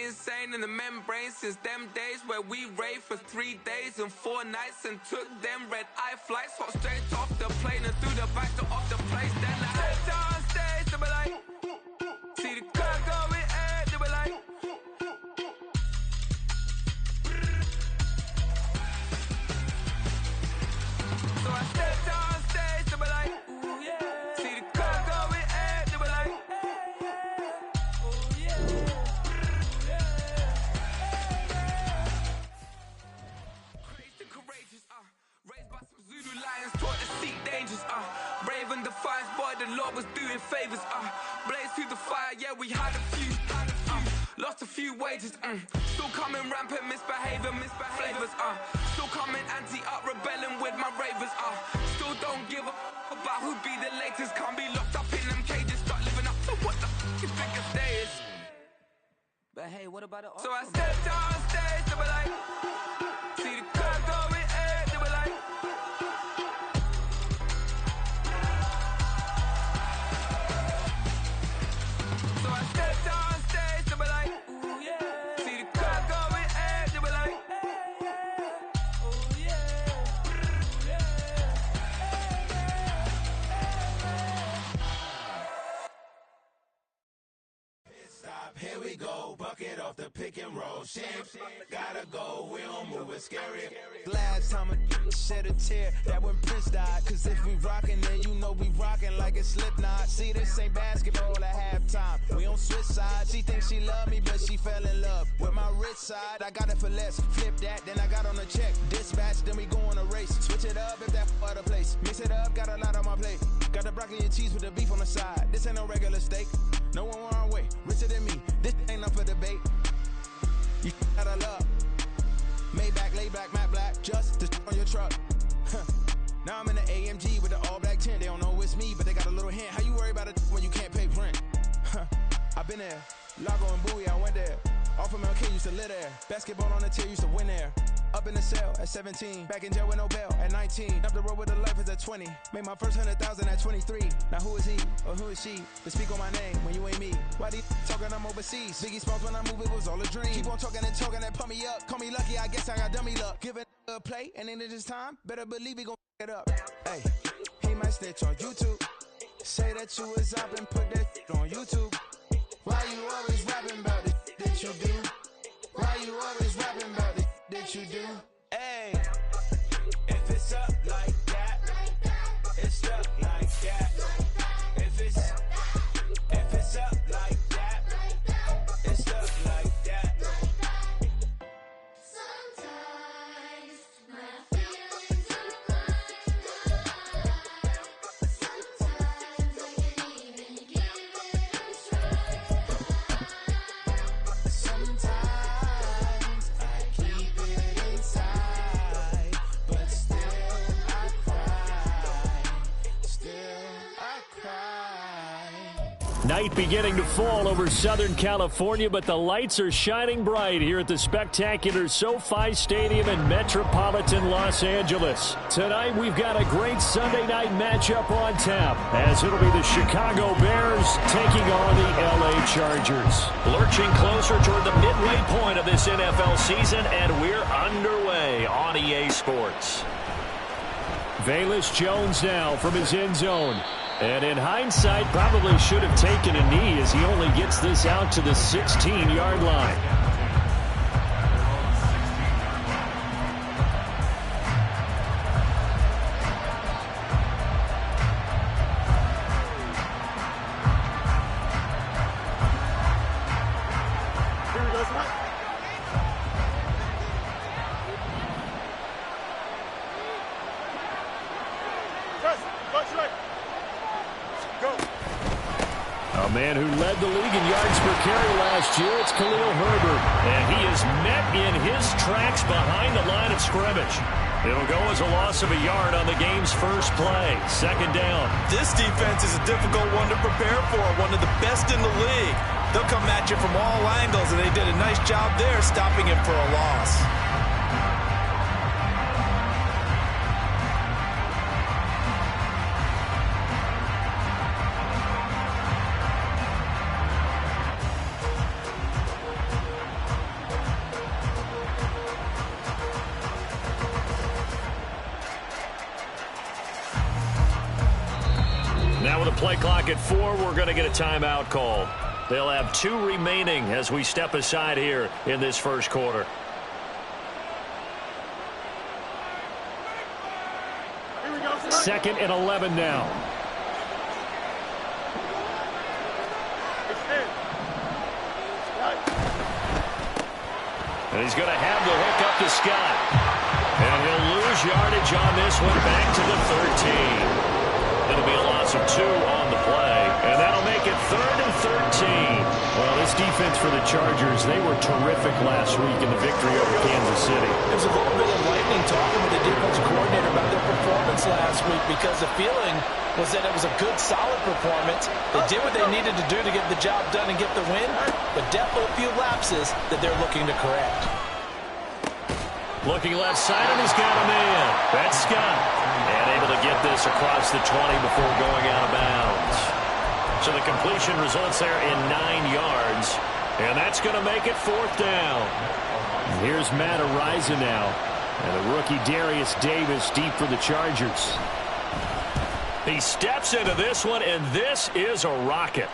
insane in the membrane since them days where we raved for 3 days and 4 nights and took them red-eye flights, hop straight off the plane and through the back door of the place. Then I stepped on stage, they were like, see the crowd going air, they were like, so I stepped on stage, they were like, ooh yeah, see the crowd going air, they were like, ooh yeah, crazed and courageous, raised by some Zulu lions, taught to seek dangers, brave and defiant, boy, the Lord was doing favors, blaze through the fire, yeah, we had a few, lost a few wages, still coming rampant, misbehavior, flavors, still coming anti-up, rebelling with my ravers, still don't give a about who be the latest, can't be locked up in them cages, start living up to what the f*** you think a day is. But hey, what about it? So I stepped on stage, they were like, see the crowd going air, they were like, so I stepped on stage, they were like, ooh yeah, see the crowd going air, they were like, ooh yeah, Stop, here we go, bucket off the pick and roll. Shit, gotta go, we don't move, it's scary. Last time a shed a tear, that when Prince died. Cause if we rockin', then you know we rockin' like a Slipknot. See, this ain't basketball at halftime, we on switch sides. She thinks she love me, but she fell in love with my rich side. I got it for less, flip that, then I got on a check. Dispatch, then we go on a race. Switch it up if that other place. Mix it up, got a lot on my plate. Got the broccoli and cheese with the beef on the side. This ain't no regular steak, no one wrong way, richer than me. This ain't up for debate. You out of love. Maybach, lay back, matte black, just to on your truck. Now I'm in the AMG with the all black tint. They don't know it's me, but they got a little hint. How you worry about it when you can't pay rent? I've been there. Lago and Bowie, I went there. Off of MLK, used to live there. Basketball on the tier, used to win there. Up in the cell at 17. Back in jail with no bail at 19. Up the road with the life is at 20. Made my first 100,000 at 23. Now who is he or who is she to speak on my name when you ain't me? Why they talking I'm overseas? Biggie Smalls when I move, it was all a dream. Keep on talking and pump me up. Call me lucky, I guess I got dummy luck. Give it a play and then it's time. Better believe we gon' it up. Hey, he might snitch on YouTube. Say that you was up and put that on YouTube. Why you always rapping about it that you do? Why you always rapping about it that you do? Hey, if it's up like that, it's up like that. If it's up like that, it's up like that. Sometimes my feelings are blind. Sometimes I can't even give it a try. Sometimes I keep it inside, but still I cry. Still I cry. Night beginning to fall over Southern California, but the lights are shining bright here at the spectacular SoFi Stadium in metropolitan Los Angeles. Tonight, we've got a great Sunday night matchup on tap, as it'll be the Chicago Bears taking on the LA Chargers. Lurching closer toward the midway point of this NFL season, and we're underway on EA Sports. Velus Jones now from his end zone. And in hindsight, probably should have taken a knee as he only gets this out to the 16-yard line. A man who led the league in yards per carry last year, it's Khalil Herbert. And he is met in his tracks behind the line of scrimmage. It'll go as a loss of a yard on the game's first play. Second down. This defense is a difficult one to prepare for, one of the best in the league. They'll come at you from all angles, and they did a nice job there stopping him for a loss. Now with a play clock at 4, we're going to get a timeout call. They'll have 2 remaining as we step aside here in this first quarter. Second and 11 now. And he's going to have the hook up to Scott. And he'll lose yardage on this one back to the 13. It'll be a loss of 2 on the play. And that'll make it 3rd and 13. Well, this defense for the Chargers, they were terrific last week in the victory over Kansas City. There's a little bit of lightning talking with the defense coordinator about their performance last week because the feeling was that it was a good, solid performance. They did what they needed to do to get the job done and get the win, but definitely a few lapses that they're looking to correct. Looking left side, and he's got a man. That's Scott. And able to get this across the 20 before going out of bounds. So the completion results there in 9 yards. And that's going to make it 4th down. Here's Matt Ariza now. And the rookie Darius Davis deep for the Chargers. He steps into this one, and this is a rocket.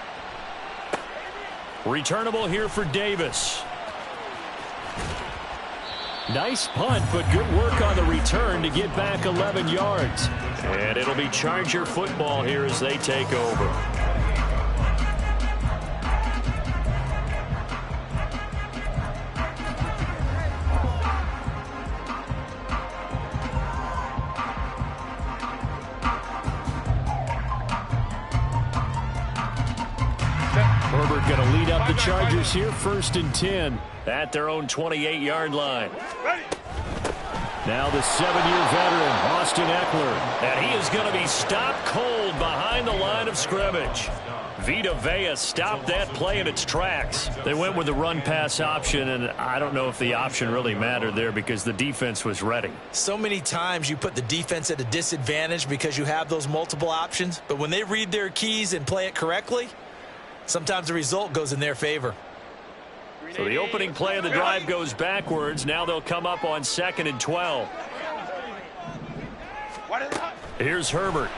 Returnable here for Davis. Nice punt, but good work on the return to get back 11 yards. And it'll be Charger football here as they take over. Herbert going to lead up the Chargers here, 1st and 10. At their own 28-yard line. Now the 7-year veteran, Austin Eckler. And he is going to be stopped cold behind the line of scrimmage. Vita Vea stopped that play in its tracks. They went with the run-pass option, and I don't know if the option really mattered there because the defense was ready. So many times you put the defense at a disadvantage because you have those multiple options, but when they read their keys and play it correctly, sometimes the result goes in their favor. So the opening play of the drive goes backwards. Now they'll come up on 2nd and 12. Here's Herbert.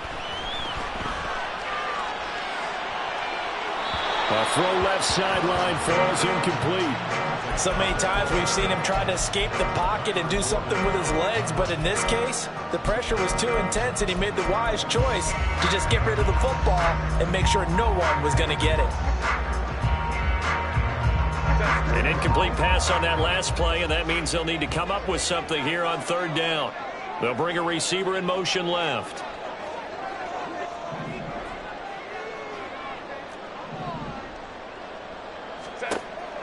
A throw left sideline falls incomplete. So many times we've seen him try to escape the pocket and do something with his legs, but in this case, the pressure was too intense and he made the wise choice to just get rid of the football and make sure no one was going to get it. An incomplete pass on that last play, and that means they'll need to come up with something here on 3rd down. They'll bring a receiver in motion left.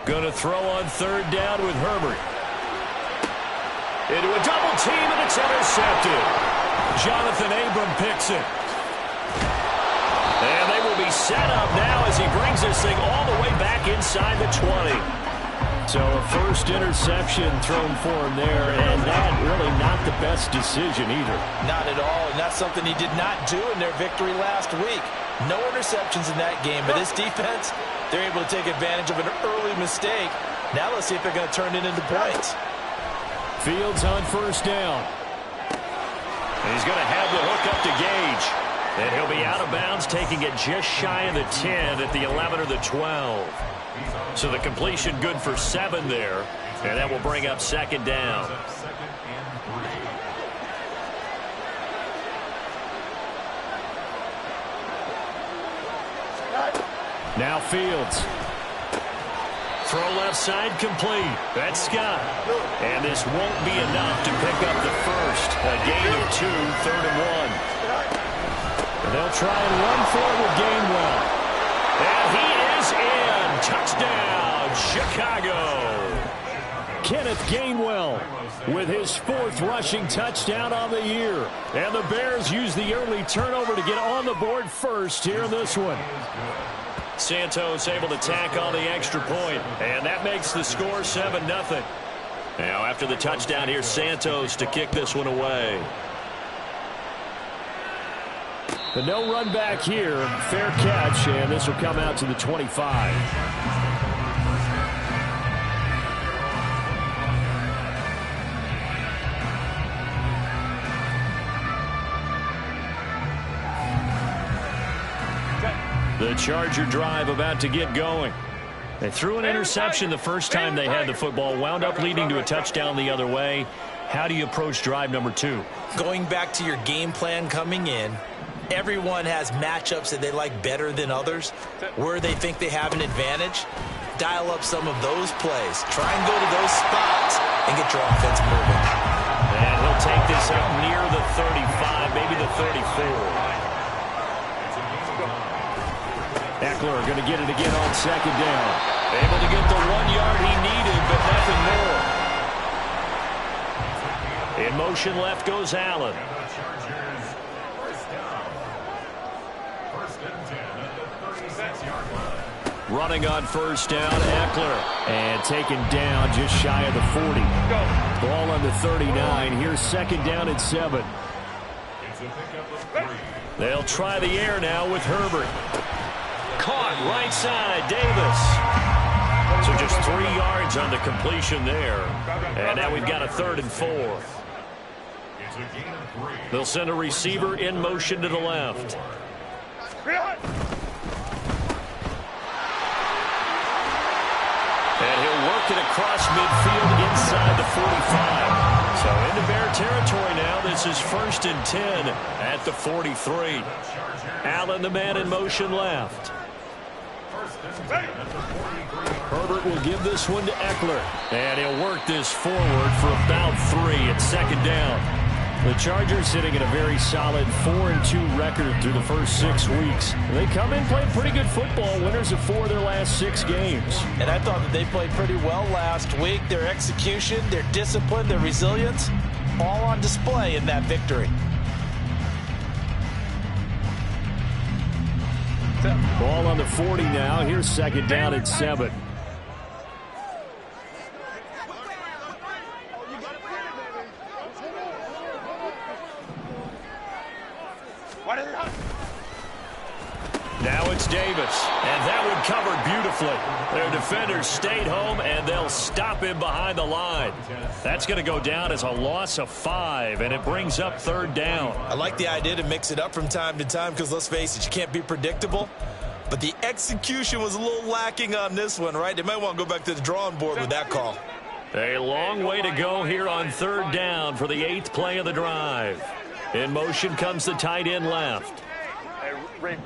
Going to throw on 3rd down with Herbert. Into a double team, and it's intercepted. Jonathan Abram picks it. And they will be set up now as he brings this thing all the way back inside the 20. So a first interception thrown for him there, and that really not the best decision either. Not at all, and that's something he did not do in their victory last week. No interceptions in that game, but this defense, they're able to take advantage of an early mistake. Now let's see if they're going to turn it into points. Fields on 1st down. And he's going to have the hook up to Gage. And he'll be out of bounds, taking it just shy of the 10 at the 11 or the 12. So the completion good for 7 there. And that will bring up 2nd down. Now Fields. Throw left side complete. That's Scott. And this won't be enough to pick up the first. A gain of 2, 3rd and 1. And they'll try and run for it with Gainwell. And he is in. Touchdown, Chicago. Kenneth Gainwell with his 4th rushing touchdown on the year. And the Bears use the early turnover to get on the board first here in this one. Santos able to tack on the extra point, and that makes the score 7-0. Now after the touchdown here, Santos to kick this one away. The no run back here, fair catch, and this will come out to the 25. The Charger drive about to get going. They threw an interception the first time they had the football, wound up leading to a touchdown the other way. How do you approach drive number 2? Going back to your game plan coming in, everyone has matchups that they like better than others, where they think they have an advantage. Dial up some of those plays. Try and go to those spots and get your offense moving. And he'll take this up near the 35, maybe the 34. Eckler going to get it again on second down. Able to get the 1 yard he needed, but nothing more. In motion left goes Allen. Running on first down, Eckler. And taken down just shy of the 40. Ball on the 39. Here's second down and 7. They'll try the air now with Herbert. Caught right side, Davis. So just 3 yards on the completion there. And now we've got a 3rd and 4. They'll send a receiver in motion to the left. And he'll work it across midfield inside the 45. So into Bear territory now. This is 1st and 10 at the 43. Allen, the man in motion left. Herbert will give this one to Eckler. And he'll work this forward for about 3 at second down. The Chargers sitting at a very solid 4-2 record through the first 6 weeks. They come in playing pretty good football, winners of 4 of their last 6 games. And I thought that they played pretty well last week. Their execution, their discipline, their resilience, all on display in that victory. Ball on the 40 now. Here's second down and 7. Now it's Davis, and that one covered beautifully. Their defenders stayed home, and they'll stop him behind the line. That's going to go down as a loss of 5, and it brings up 3rd down. I like the idea to mix it up from time to time because, let's face it, you can't be predictable. But the execution was a little lacking on this one, right? They might want to go back to the drawing board with that call. A long way to go here on 3rd down for the 8th play of the drive. In motion comes the tight end left. Hey, Ray.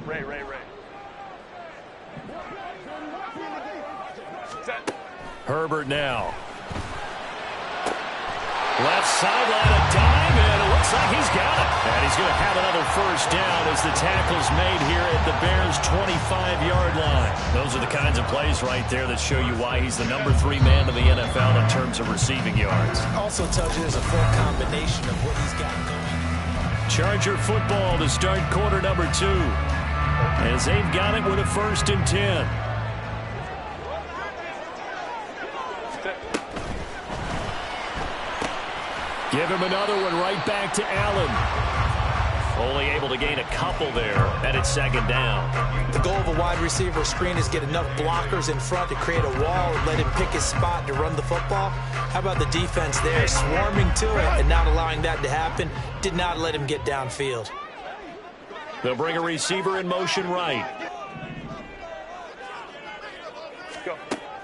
Herbert now. Left sideline, a dime, and it looks like he's got it. And he's going to have another first down as the tackle's made here at the Bears' 25-yard line. Those are the kinds of plays right there that show you why he's the number 3 man in the NFL in terms of receiving yards. Also tells you there's a full combination of what he's got going. Charger football to start quarter number 2. As they've got it with a 1st and 10. Give him another one right back to Allen. Only able to gain a couple there, and it's second down. The goal of a wide receiver screen is get enough blockers in front to create a wall and let him pick his spot to run the football. How about the defense there, swarming to it and not allowing that to happen? Did not let him get downfield. They'll bring a receiver in motion right.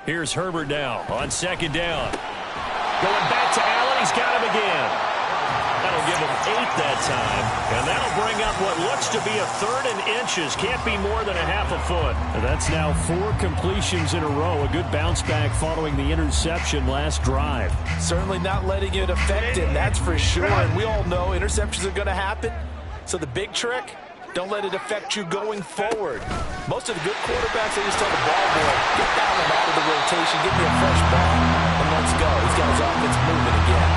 Here's Herbert now on second down. Going back to Allen. He's got him again. That'll give him 8 that time. And that'll bring up what looks to be a 3rd and inches. Can't be more than a half a foot. And that's now 4 completions in a row. A good bounce back following the interception last drive. Certainly not letting it affect him, that's for sure. And we all know interceptions are going to happen. So the big trick, don't let it affect you going forward. Most of the good quarterbacks, they just tell the ball boy, get that one out of the rotation, give me a fresh ball, and let's go. He's got his offense moving again.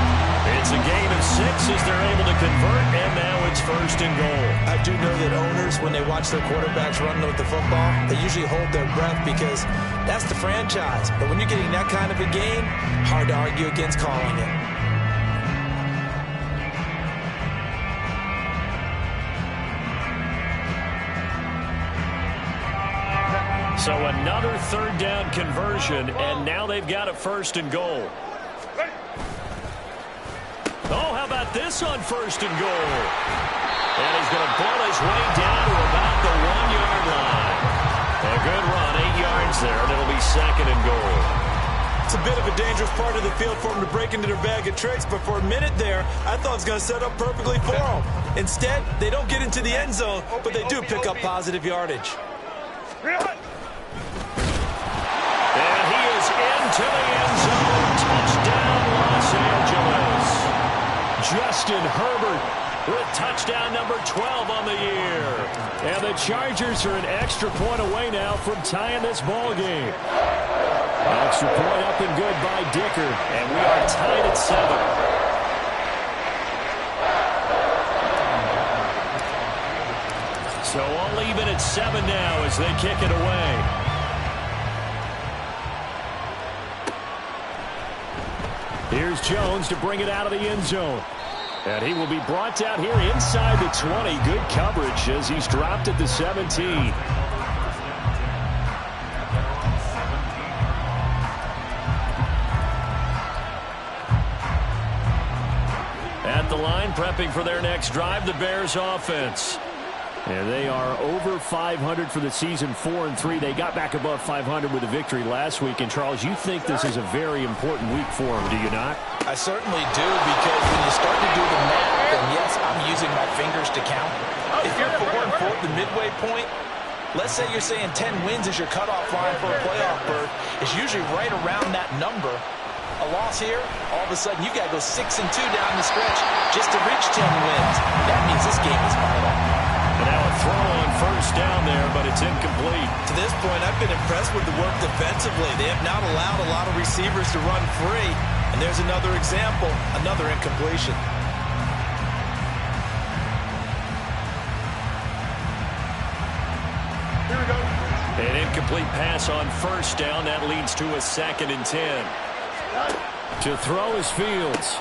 It's a gain of 6 as they're able to convert, and now it's 1st and goal. I do know that owners, when they watch their quarterbacks run with the football, they usually hold their breath because that's the franchise. But when you're getting that kind of a game, hard to argue against calling it. So another 3rd down conversion, and now they've got a 1st and goal. Oh, how about this on 1st and goal? And he's going to pull his way down to about the 1-yard line. It's a bit of a dangerous part of the field for him to break into their bag of tricks, but for a minute there, I thought it was going to set up perfectly for him. Instead, they don't get into the end zone, but they do pick up positive yardage. And he is into the end zone. Touchdown, Los Angeles. Justin Herbert with touchdown number 12 on the year. And the Chargers are an extra point away now from tying this ball game. Extra point up and good by Dicker. And we are tied at 7. So all even at 7 now as they kick it away. Here's Jones to bring it out of the end zone. And he will be brought down here inside the 20. Good coverage as he's dropped at the 17. At the line, prepping for their next drive, the Bears offense. And they are over 500 for the season, 4-3. They got back above 500 with a victory last week. And, Charles, you think this is a very important week for them, do you not? I certainly do, because when you start to do the math, and yes, I'm using my fingers to count. If you're 4-4 at the midway point, let's say you're saying 10 wins is your cutoff line for a playoff berth. It's usually right around that number. A loss here, all of a sudden you got to go 6-2 down the stretch just to reach 10 wins. That means this game is vital. And now a throw on first down there, but it's incomplete. To this point, I've been impressed with the work defensively. They have not allowed a lot of receivers to run free. And there's another example, another incompletion. Here we go. An incomplete pass on first down. That leads to a 2nd and 10. To throw is Fields.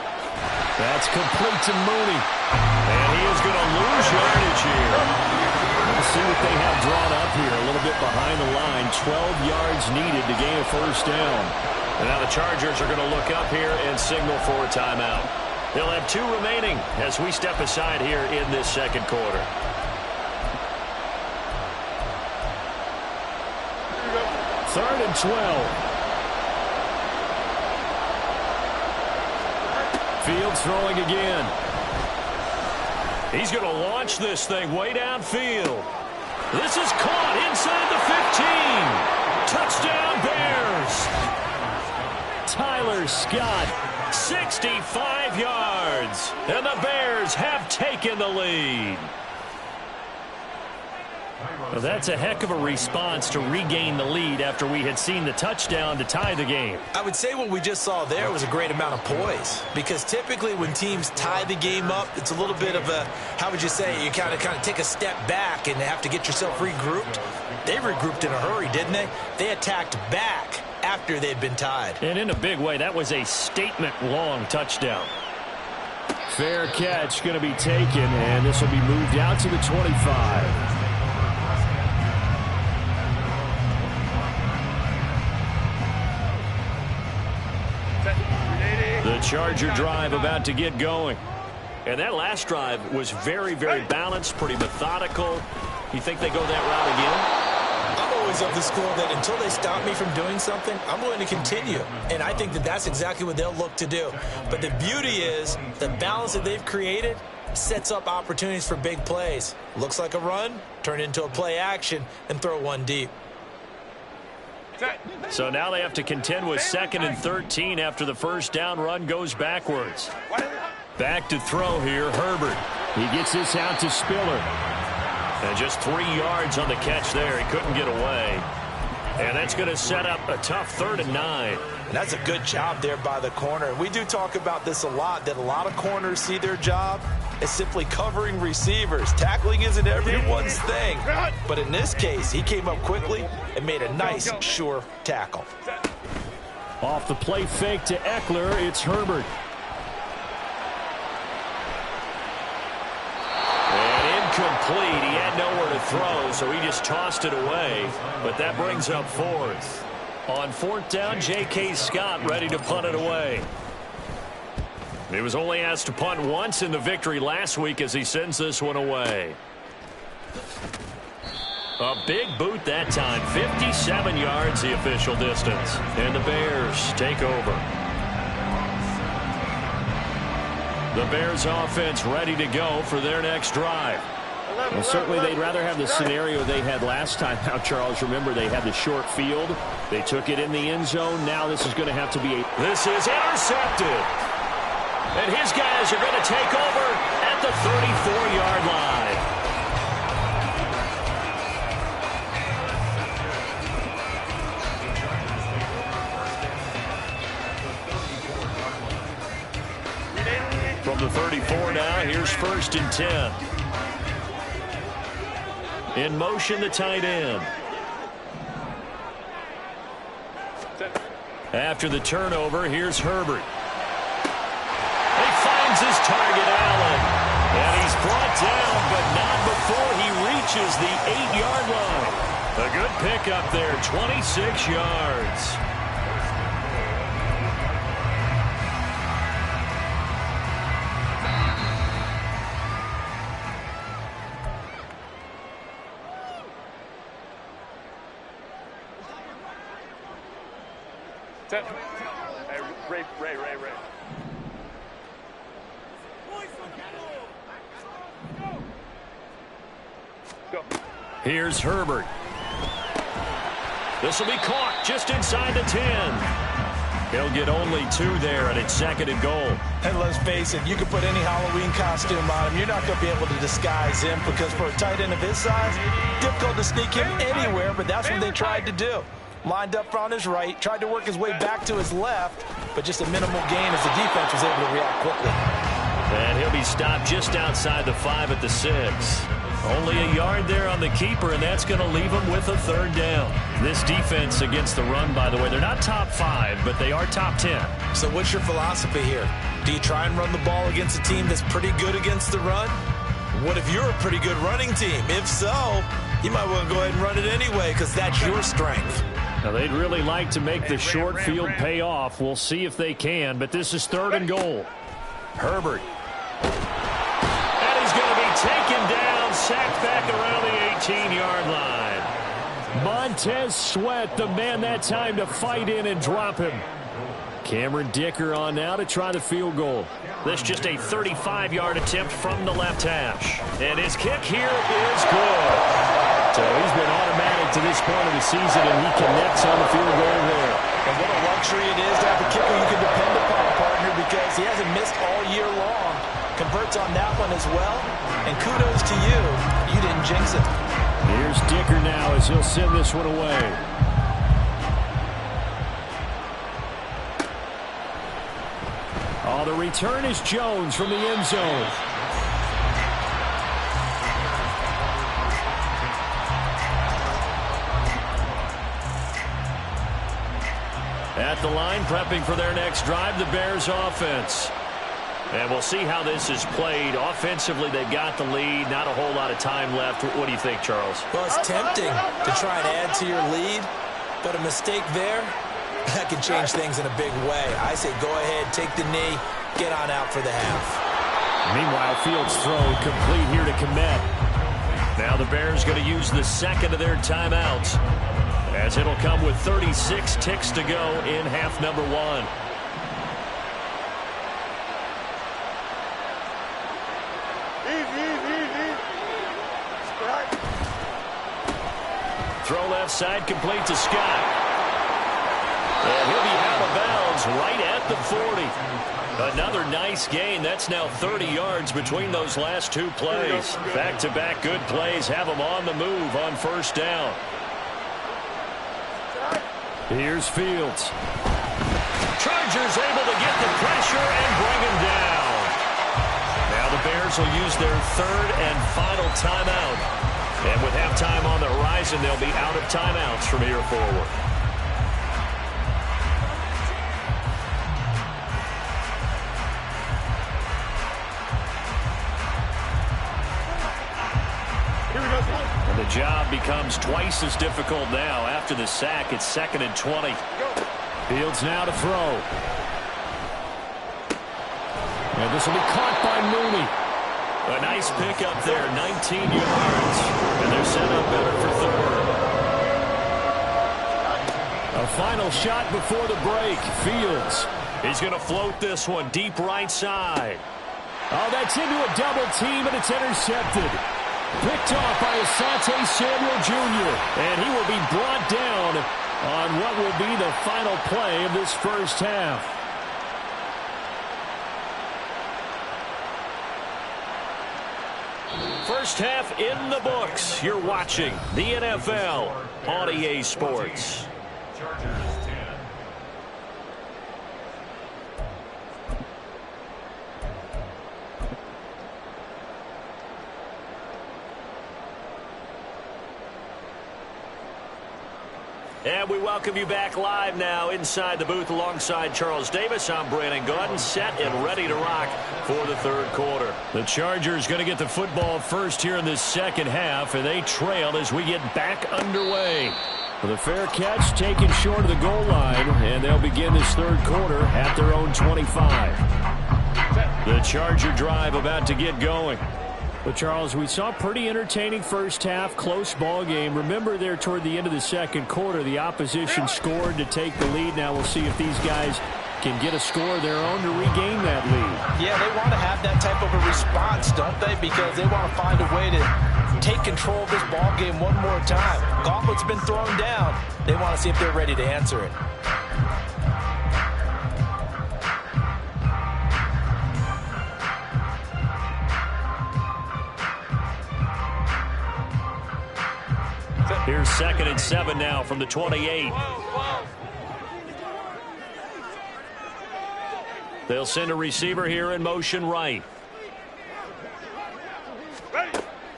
That's complete to Mooney. And he is going to lose yardage here. Let's see what they have drawn up here. A little bit behind the line. 12 yards needed to gain a first down. And now the Chargers are going to look up here and signal for a timeout. They'll have 2 remaining as we step aside here in this second quarter. Third and 12. Fields throwing again. He's going to launch this thing way downfield. This is caught inside the 15. Touchdown Bears. Tyler Scott, 65 yards. And the Bears have taken the lead. Well, that's a heck of a response to regain the lead after we had seen the touchdown to tie the game. I would say what we just saw there was a great amount of poise, because typically when teams tie the game up, it's a little bit of a, how would you say, you kind of take a step back and have to get yourself regrouped. They regrouped in a hurry, didn't they? They attacked back after they'd been tied. And in a big way, that was a statement-long touchdown. Fair catch going to be taken, and this will be moved out to the 25. The Charger drive about to get going. And that last drive was very, very balanced, pretty methodical. You think they go that route again? I'm always of the school that until they stop me from doing something, I'm going to continue. And I think that that's exactly what they'll look to do. But the beauty is the balance that they've created sets up opportunities for big plays. Looks like a run, turn into a play action, and throw one deep. So now they have to contend with 2nd and 13 after the first down run goes backwards. Back to throw here, Herbert. He gets this out to Spiller. And just 3 yards on the catch there. He couldn't get away. And that's going to set up a tough 3rd and 9. And that's a good job there by the corner. We do talk about this a lot, that a lot of corners see their job as simply covering receivers. Tackling isn't everyone's thing. But in this case, he came up quickly and made a nice, sure tackle. Off the play fake to Eckler, it's Herbert. And incomplete. He had nowhere to throw, so he just tossed it away. But that brings up 4th. On 4th down, J.K. Scott ready to punt it away. He was only asked to punt once in the victory last week as he sends this one away. A big boot that time. 57 yards the official distance. And the Bears take over. The Bears offense ready to go for their next drive. Well, certainly they'd rather have the scenario they had last time out, Charles. Remember, they had the short field. They took it in the end zone. Now this is going to have to be This is intercepted. And his guys are going to take over at the 34-yard line. From the 34 now, here's 1st and 10. In motion, the tight end. After the turnover, here's Herbert. He finds his target, Allen. And he's brought down, but not before he reaches the 8-yard line. A good pickup there, 26 yards. Hey, Ray. Go. Here's Herbert. This will be caught just inside the 10. He'll get only 2 there, and it's 2nd and goal. And let's face it, you can put any Halloween costume on him. You're not going to be able to disguise him because for a tight end of his size, difficult to sneak him anywhere, but that's what they tried to do. Lined up on his right, tried to work his way back to his left, but just a minimal gain as the defense was able to react quickly. And he'll be stopped just outside the 5 at the 6. Only a yard there on the keeper, and that's going to leave him with a 3rd down. This defense against the run, by the way, they're not top 5, but they are top 10. So what's your philosophy here? Do you try and run the ball against a team that's pretty good against the run? What if you're a pretty good running team? If so, you might want to go ahead and run it anyway because that's your strength. Now, they'd really like to make the short field pay off. We'll see if they can, but this is 3rd and goal. Herbert. And he's going to be taken down, sacked back around the 18-yard line. Montez Sweat, the man that time to fight in and drop him. Cameron Dicker on now to try the field goal. This just a 35-yard attempt from the left hash. And his kick here is good. So he's been automatic to this point of the season, and he connects on the field goal there. And what a luxury it is to have a kicker you can depend upon, partner, because he hasn't missed all year long. Converts on that one as well. And kudos to you. You didn't jinx it. Here's Dicker now as he'll send this one away. Oh, the return is Jones from the end zone. At the line, prepping for their next drive, the Bears offense. And we'll see how this is played. Offensively, they've got the lead. Not a whole lot of time left. What do you think, Charles? Well, it's tempting to try and add to your lead, but a mistake there, that can change things in a big way. I say go ahead, take the knee, get on out for the half. Meanwhile, Fields' throw complete here to Kmet. Now the Bears going to use the 2nd of their timeouts, as it'll come with 36 ticks to go in half number 1. Throw left side, complete to Scott. And he'll be out of bounds right at the 40. Another nice gain. That's now 30 yards between those last 2 plays. Back-to-back good plays have them on the move on 1st down. Here's Fields. Chargers able to get the pressure and bring him down. Now the Bears will use their 3rd and final timeout. And with halftime on the horizon, they'll be out of timeouts from here forward. And the job becomes twice as difficult now. After the sack, it's 2nd and 20. Fields now to throw. And this will be caught by Mooney. A nice pickup there, 19 yards. And they're set up better for 3rd. final shot before the break. Fields. He's going to float this one deep right side. Oh, that's into a double team, and it's intercepted. Picked off by Asante Samuel Jr., and he will be brought down on what will be the final play of this first half. First half in the books. You're watching the NFL on EA Sports. And we welcome you back live now inside the booth alongside Charles Davis. I'm Brandon Gaudin, set and ready to rock for the third quarter. The Chargers going to get the football first here in this second half, and they trail as we get back underway. With a fair catch taken short of the goal line, and they'll begin this third quarter at their own 25. The Charger drive about to get going. But, Charles, we saw a pretty entertaining first half, close ball game. Remember there toward the end of the second quarter, the opposition scored to take the lead. Now we'll see if these guys can get a score of their own to regain that lead. Yeah, they want to have that type of a response, don't they? Because they want to find a way to take control of this ball game one more time. Gauntlet's been thrown down. They want to see if they're ready to answer it. Here's 2nd and 7 now from the 28. They'll send a receiver here in motion right.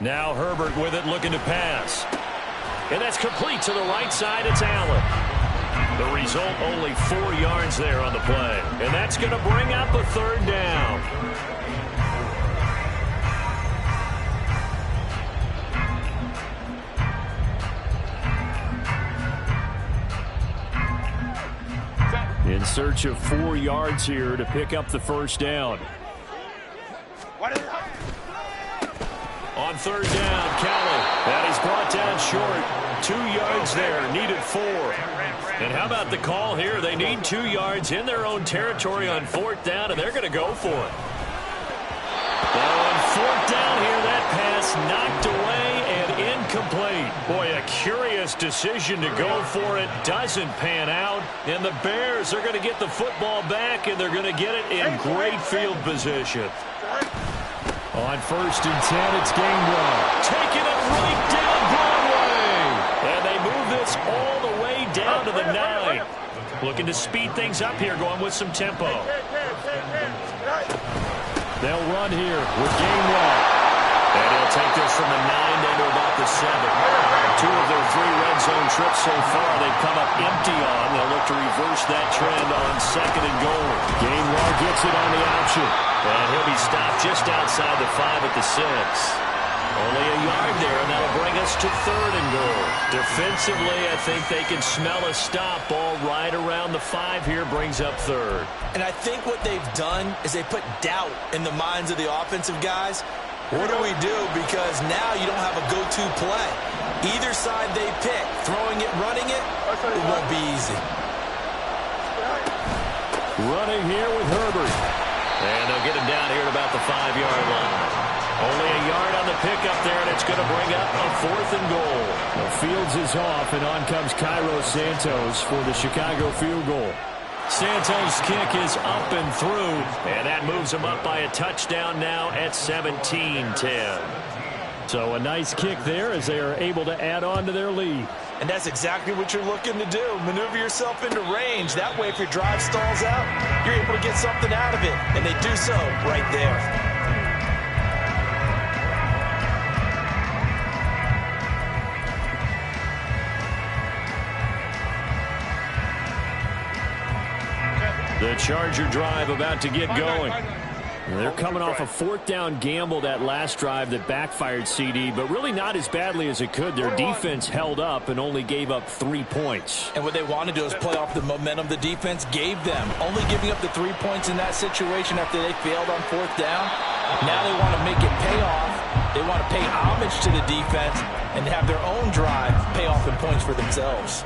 Now Herbert with it, looking to pass. And that's complete to the right side. It's Allen. The result, only 4 yards there on the play. And that's going to bring up a third down. In search of 4 yards here to pick up the first down. On third down, Kelly. And he's brought down short. 2 yards there, needed 4. And how about the call here? They need 2 yards in their own territory on 4th down, and they're going to go for it. Well, on 4th down here, that pass knocked away and incomplete. Boy, a curious decision to go for it. Doesn't pan out. And the Bears are going to get the football back, and they're going to get it in great field position. On 1st and 10, it's Gainwell. Taking it right down Broadway. And they move this all the way down to the 9. Looking to speed things up here, going with some tempo. They'll run here with Gainwell. And he'll take this from the 9 down to about the 7. 2 of their 3 red zone trips so far they've come up empty on. They'll look to reverse that trend on 2nd and goal. Gainwell gets it on the option. And he'll be stopped just outside the 5 at the 6. Only a yard there, and that'll bring us to 3rd and goal. Defensively, I think they can smell a stop. Ball right around the 5 here brings up 3rd. And I think what they've done is they put doubt in the minds of the offensive guys. What do we do? Because now you don't have a go-to play. Either side they pick, throwing it, running it, it won't be easy. Running here with Herbert. And they'll get him down here at about the 5-yard line. Only a yard on the pickup there, and it's going to bring up a 4th and goal. Well, Fields is off, and on comes Cairo Santos for the Chicago field goal. Santos' kick is up and through, and that moves him up by a touchdown now at 17-10. So a nice kick there as they are able to add on to their lead. And that's exactly what you're looking to do. Maneuver yourself into range. That way, if your drive stalls out, you're able to get something out of it. And they do so right there. The Charger drive about to get going. They're coming off a 4th down gamble that last drive that backfired CD, but really not as badly as it could. Their defense held up and only gave up 3 points. And what they want to do is play off the momentum the defense gave them. Only giving up the 3 points in that situation after they failed on 4th down. Now they want to make it pay off. They want to pay homage to the defense and have their own drive pay off in points for themselves.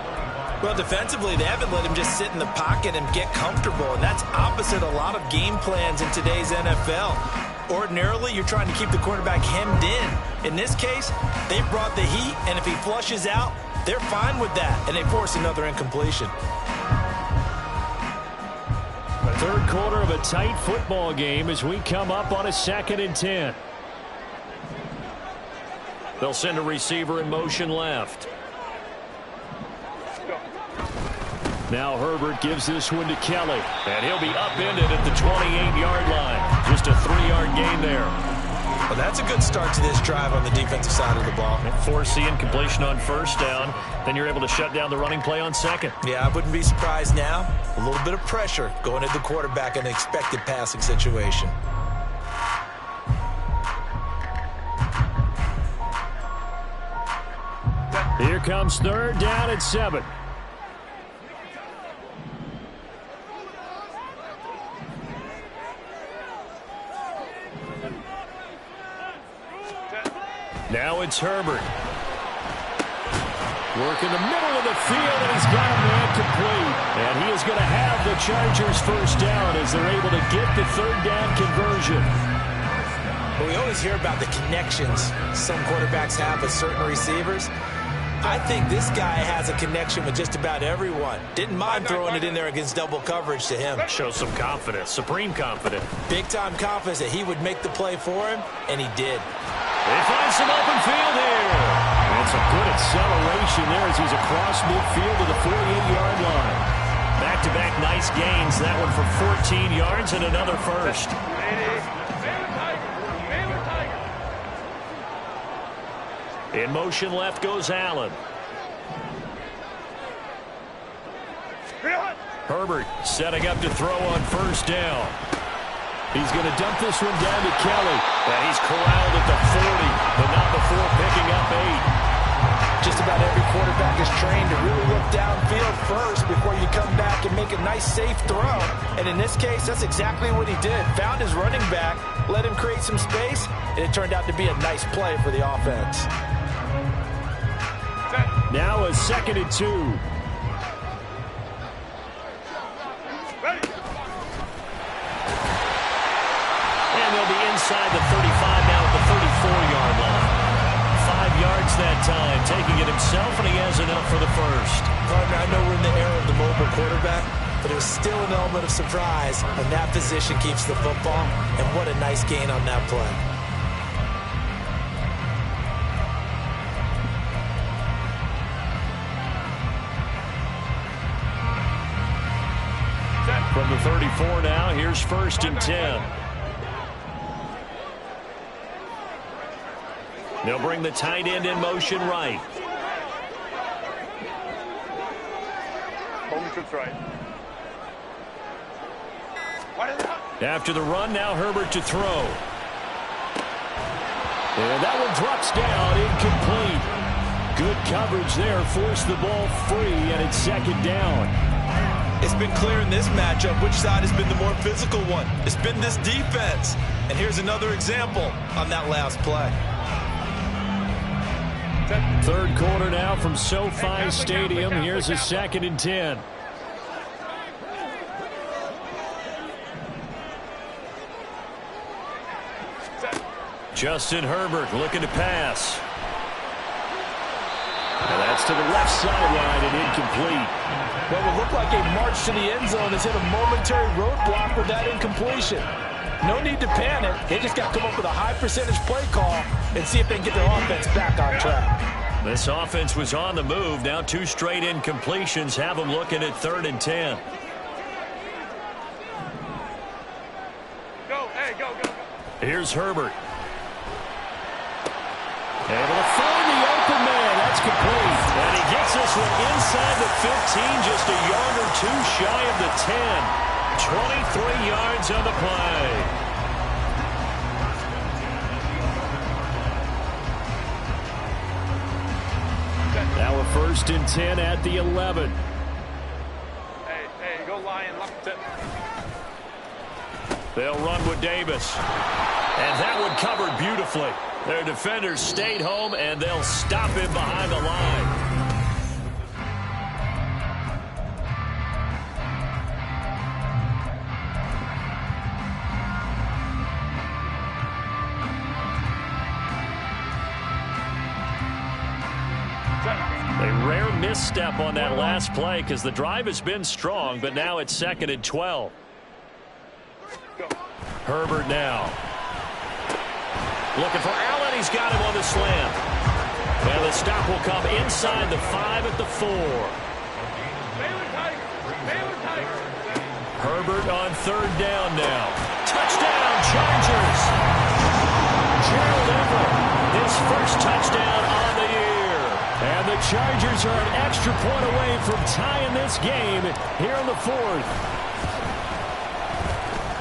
Well, defensively, they haven't let him just sit in the pocket and get comfortable, and that's opposite a lot of game plans in today's NFL. Ordinarily, you're trying to keep the quarterback hemmed in. In this case, they brought the heat, and if he flushes out, they're fine with that, and they force another incompletion. Third quarter of a tight football game as we come up on a 2nd and 10. They'll send a receiver in motion left. Now Herbert gives this one to Kelly, and he'll be upended at the 28-yard line. Just a 3-yard gain there. Well, that's a good start to this drive on the defensive side of the ball. Force the incompletion on first down. Then you're able to shut down the running play on second. Yeah, I wouldn't be surprised now. A little bit of pressure going at the quarterback in an expected passing situation. Here comes 3rd down at 7. Now it's Herbert. Work in the middle of the field, and he's got a man complete. And he is going to have the Chargers first down as they're able to get the 3rd down conversion. Well, we always hear about the connections some quarterbacks have with certain receivers. I think this guy has a connection with just about everyone. Didn't mind throwing it in there against double coverage to him. Shows some confidence, supreme confidence. Big-time confidence that he would make the play for him, and he did. They find some open field here. And some good acceleration there as he's across midfield to the 48-yard line. Back-to-back nice gains. That one for 14 yards and another first. In motion left goes Allen. Herbert setting up to throw on first down. He's going to dump this one down to Kelly. And he's corralled at the 40, but not before picking up 8. Just about every quarterback is trained to really look downfield first before you come back and make a nice, safe throw. And in this case, that's exactly what he did. Found his running back, let him create some space, and it turned out to be a nice play for the offense. Now a 2nd and 2. And they'll be inside the 35 now at the 34-yard line. 5 yards that time, taking it himself, and he has enough for the first. Partner, I know we're in the era of the mobile quarterback, but there's still an element of surprise when that position keeps the football, and what a nice gain on that play. From the 34 now, here's 1st and 10. They'll bring the tight end in motion right. Holding trips right. After the run, now Herbert to throw. And that one drops down, incomplete. Good coverage there, forced the ball free, and it's 2nd down. It's been clear in this matchup which side has been the more physical one. It's been this defense. And here's another example on that last play. 3rd quarter now from SoFi Stadium. Here's a 2nd and 10. Justin Herbert looking to pass. And that's to the left sideline and incomplete. What will look like a march to the end zone has hit a momentary roadblock with that incompletion. No need to panic. They just got to come up with a high percentage play call and see if they can get their offense back on track. This offense was on the move. Now 2 straight incompletions have them looking at 3rd and 10. Go, hey, go, go, go. Here's Herbert. Able to find the open man. That's complete. And he gets this one inside the 15, just a yard or 2 shy of the 10. 23 yards on the play. Now a 1st and 10 at the 11. Hey, go Lion. They'll run with Davis. And that one covered beautifully. Their defenders stayed home, and they'll stop him behind the line. A rare misstep on that last play because the drive has been strong, but now it's 2nd and 12. Herbert now. Looking for Allen. He's got him on the slant. And the stop will come inside the 5 at the 4. Herbert on 3rd down now. Touchdown, Chargers. Gerald Everett, his first touchdown on the year. And the Chargers are an extra point away from tying this game here in the 4th.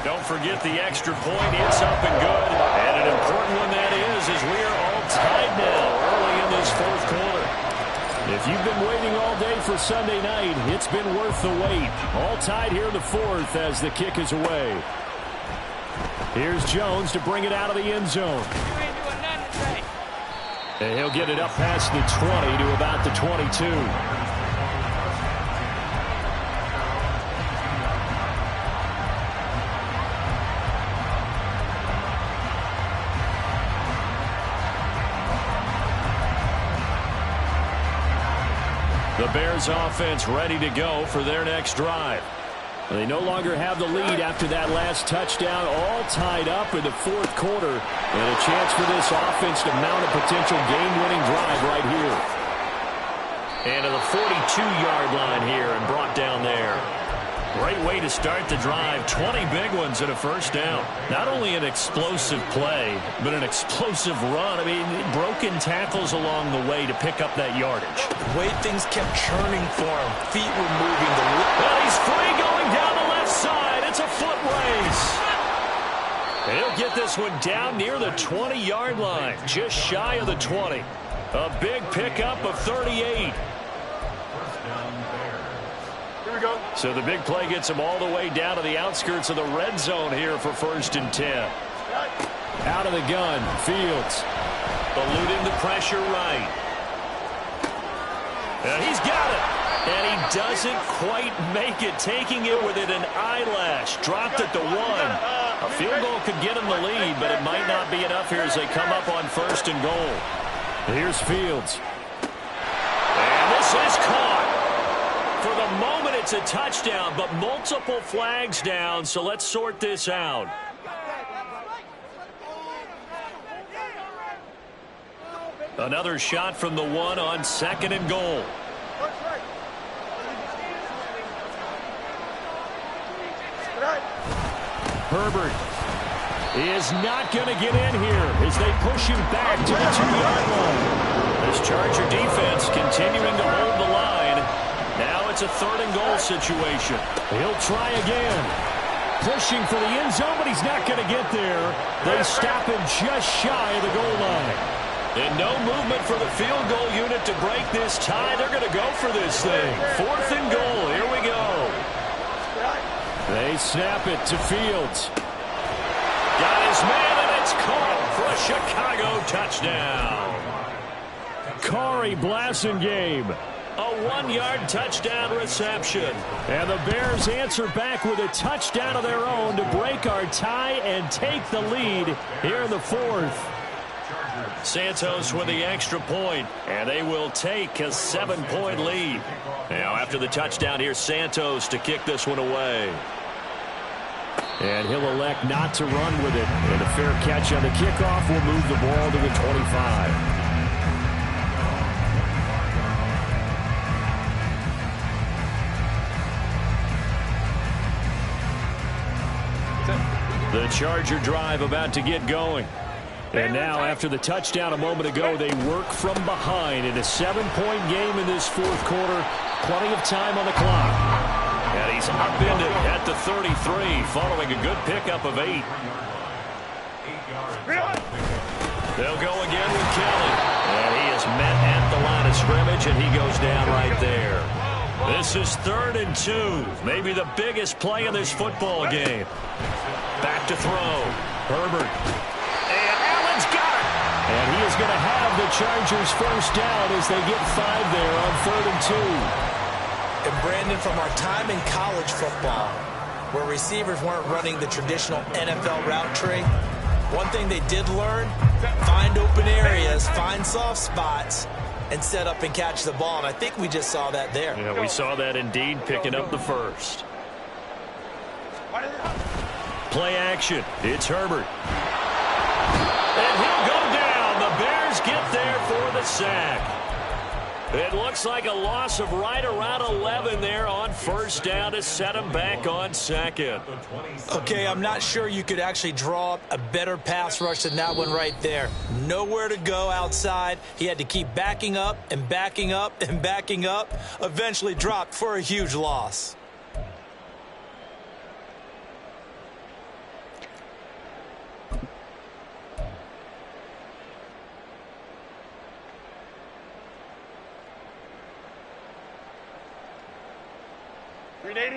Don't forget the extra point. It's up and good. And an important one that is, as we are all tied now early in this 4th quarter. If you've been waiting all day for Sunday night, it's been worth the wait. All tied here in the 4th as the kick is away. Here's Jones to bring it out of the end zone. And he'll get it up past the 20 to about the 22. The Bears offense ready to go for their next drive. They no longer have the lead after that last touchdown, all tied up in the 4th quarter. And a chance for this offense to mount a potential game-winning drive right here. And to the 42-yard line here and brought down there. Great way to start the drive. 20 big ones and a first down. Not only an explosive play, but an explosive run. I mean, broken tackles along the way to pick up that yardage. The way things kept churning for him. Feet were moving. Well, he's free going down the left side. It's a foot race. And he'll get this one down near the 20-yard line. Just shy of the 20. A big pickup of 38. So the big play gets him all the way down to the outskirts of the red zone here for 1st and 10. Out of the gun, Fields. Eluding the pressure right. And he's got it. And he doesn't quite make it, taking it within an eyelash. Dropped it to 1. A field goal could get him the lead, but it might not be enough here as they come up on 1st and goal. Here's Fields. And this is caught. For the moment, it's a touchdown, but multiple flags down, so let's sort this out. Another shot from the 1 on 2nd and goal. Herbert is not going to get in here as they push him back to the 2-yard line. This Charger defense continuing to hold the line. Now it's a 3rd and goal situation. He'll try again. Pushing for the end zone, but he's not going to get there. They stop him just shy of the goal line. And no movement for the field goal unit to break this tie. They're going to go for this thing. 4th and goal. Here we go. They snap it to Fields. Got his man, and it's caught for a Chicago touchdown. Corey Blasingame. A 1-yard touchdown reception. And the Bears answer back with a touchdown of their own to break our tie and take the lead here in the 4th. Santos with the extra point, and they will take a 7-point lead. Now after the touchdown, here's Santos to kick this one away. And he'll elect not to run with it. And a fair catch on the kickoff will move the ball to the 25. The Charger drive about to get going. And now, after the touchdown a moment ago, they work from behind in a 7-point game in this 4th quarter. Plenty of time on the clock. And he's upended at the 33, following a good pickup of 8. They'll go again with Kelly. And he is met at the line of scrimmage, and he goes down right there. This is 3rd and 2. Maybe the biggest play in this football game. Back to throw. Herbert. And Allen's got it. And he is going to have the Chargers first down as they get 5 there on 3rd and 2. And Brandon, from our time in college football, where receivers weren't running the traditional NFL route tree, one thing they did learn, find open areas, find soft spots, and set up and catch the ball. And I think we just saw that there. Yeah, we saw that indeed, picking up the first. Play action. It's Herbert. And he'll go down. The Bears get there for the sack. It looks like a loss of right around 11 there on first down to set him back on second. Okay, I'm not sure you could actually draw up a better pass rush than that one right there. Nowhere to go outside. He had to keep backing up and backing up and backing up. Eventually dropped for a huge loss.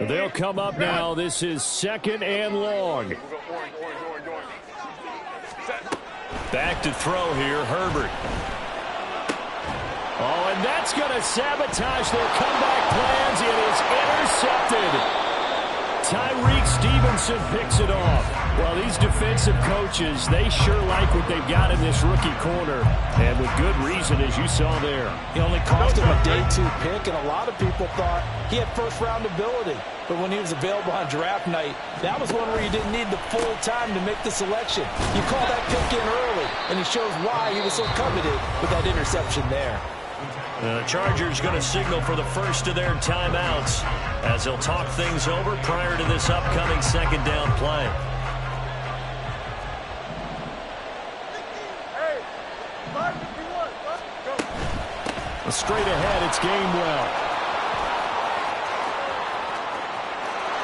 They'll come up now. This is second and long. Back to throw here, Herbert. Oh, and that's going to sabotage their comeback plans. It is intercepted. Tyreek Stevenson picks it off. Well, these defensive coaches, they sure like what they've got in this rookie corner, and with good reason, as you saw there. He only cost him a day 2 pick, and a lot of people thought he had first-round ability. But when he was available on draft night, that was one where you didn't need the full time to make the selection. You call that pick in early, and he shows why he was so coveted with that interception there. The Chargers going to signal for the first of their timeouts as they'll talk things over prior to this upcoming second down play. Straight ahead, it's Gainwell.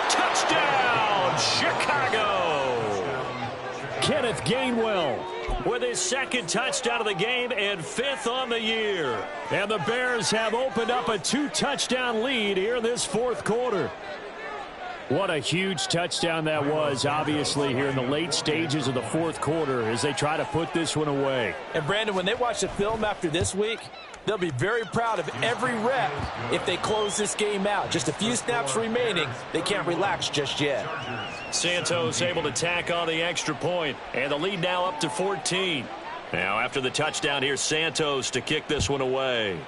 Touchdown, Chicago! Kenneth Gainwell with his second touchdown of the game and 5th on the year. And the Bears have opened up a 2-touchdown lead here in this fourth quarter. What a huge touchdown that was, obviously, here in the late stages of the fourth quarter as they try to put this one away. And, Brandon, when they watch the film after this week, they'll be very proud of every rep if they close this game out. Just a few snaps remaining. They can't relax just yet. Santos able to tack on the extra point, and the lead now up to 14. Now, after the touchdown, here's Santos to kick this one away.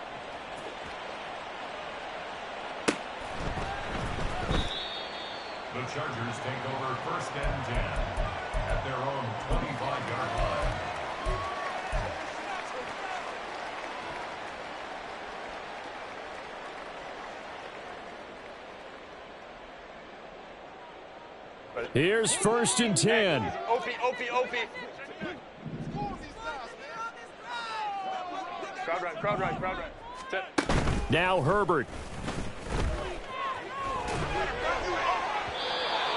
The Chargers take over first and 10 at their own 25-yard line. Here's first and 10. Opie. Crowd right. Sit. Now Herbert.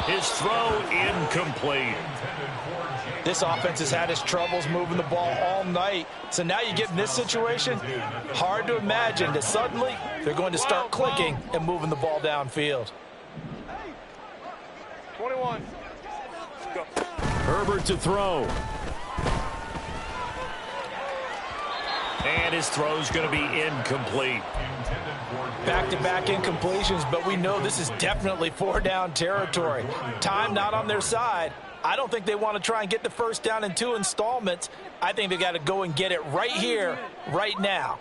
His throw incomplete. This offense has had its troubles moving the ball all night. So now you get in this situation, hard to imagine that suddenly they're going to start clicking and moving the ball downfield. 21. Go. Herbert to throw. And his throw's going to be incomplete. Back-to-back incompletions, but we know this is definitely 4-down territory. Time not on their side. I don't think they want to try and get the first down in 2 installments. I think they got to go and get it right here, right now.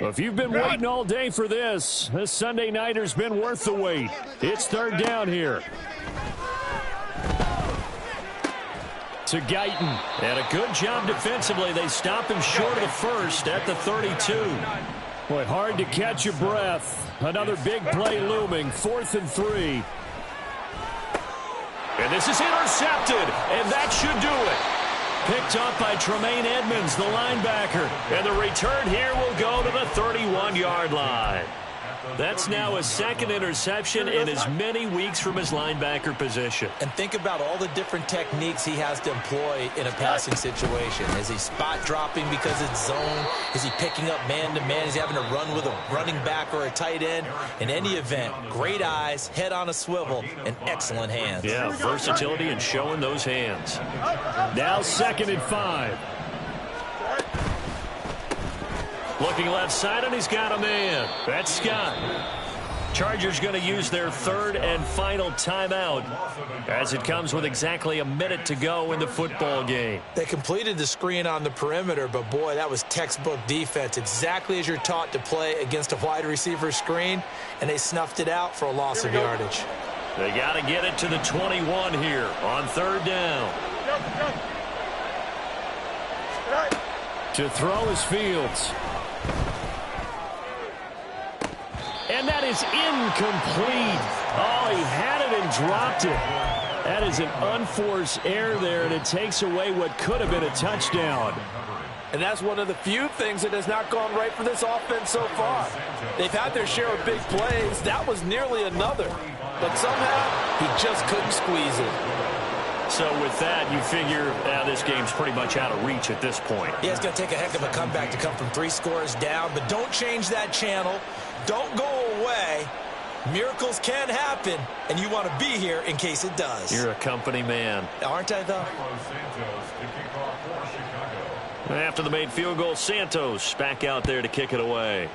Well, if you've been waiting all day for this Sunday nighter's been worth the wait. It's third down here. To Guyton. And a good job defensively. They stop him short of the first at the 32. Boy, hard to catch your breath. Another big play looming. 4th and 3. And this is intercepted. And that should do it. Picked up by Tremaine Edmonds, the linebacker. And the return here will go to the 31-yard line. That's now his second interception in as many weeks from his linebacker position. And think about all the different techniques he has to employ in a passing situation. Is he spot dropping because it's zone? Is he picking up man-to-man? Is he having to run with a running back or a tight end? In any event, great eyes, head on a swivel, and excellent hands. Yeah, versatility and showing those hands. Now 2nd and 5. Looking left side, and he's got a man. That's Scott. Chargers going to use their third and final timeout as it comes with exactly a minute to go in the football game. They completed the screen on the perimeter, but boy, that was textbook defense. Exactly as you're taught to play against a wide receiver screen, and they snuffed it out for a loss of yardage. They got to get it to the 21 here on third down. To throw is Fields. And that is incomplete. Oh, he had it and dropped it. That is an unforced error there, and it takes away what could have been a touchdown. And that's one of the few things that has not gone right for this offense so far. They've had their share of big plays. That was nearly another. But somehow, he just couldn't squeeze it. So with that, you figure this game's pretty much out of reach at this point. Yeah, it's going to take a heck of a comeback to come from 3 scores down, but don't change that channel. Don't go away. Miracles can happen, and you want to be here in case it does. You're a company man. Aren't I, though? After the made field goal, Santos back out there to kick it away.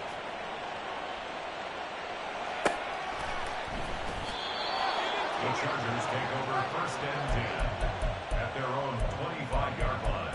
The Chargers take over first and 10 at their own 25-yard line.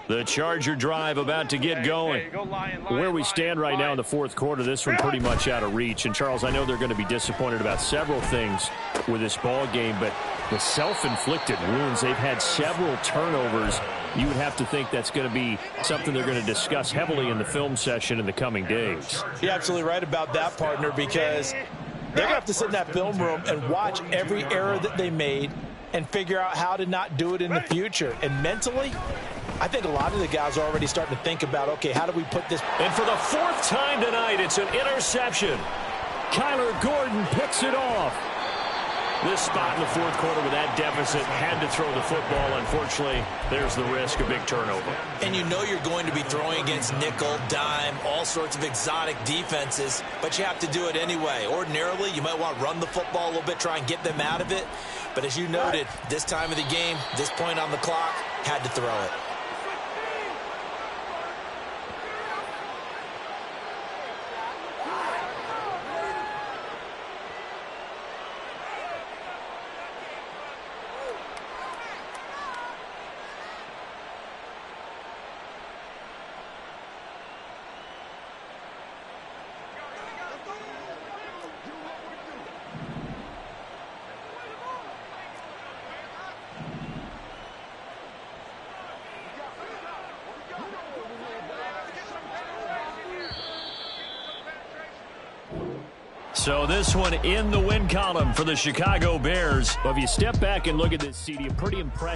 The Charger drive about to get going. Where we stand right now in the fourth quarter, this one pretty much out of reach. And, Charles, I know they're going to be disappointed about several things with this ball game, but the self-inflicted wounds, they've had several turnovers. You would have to think that's going to be something they're going to discuss heavily in the film session in the coming days. You're absolutely right about that, partner, because they're going to have to sit in that film room and watch every error that they made and figure out how to not do it in the future. And mentally, I think a lot of the guys are already starting to think about, okay, how do we put this? And for the fourth time tonight, it's an interception. Kyler Gordon picks it off. This spot in the fourth quarter with that deficit, had to throw the football. Unfortunately, there's the risk of big turnover. And you know you're going to be throwing against nickel, dime, all sorts of exotic defenses, but you have to do it anyway. Ordinarily, you might want to run the football a little bit, try and get them out of it. But as you noted, this time of the game, this point on the clock, had to throw it. So this one in the win column for the Chicago Bears. Well, if you step back and look at this, CD, pretty impressive.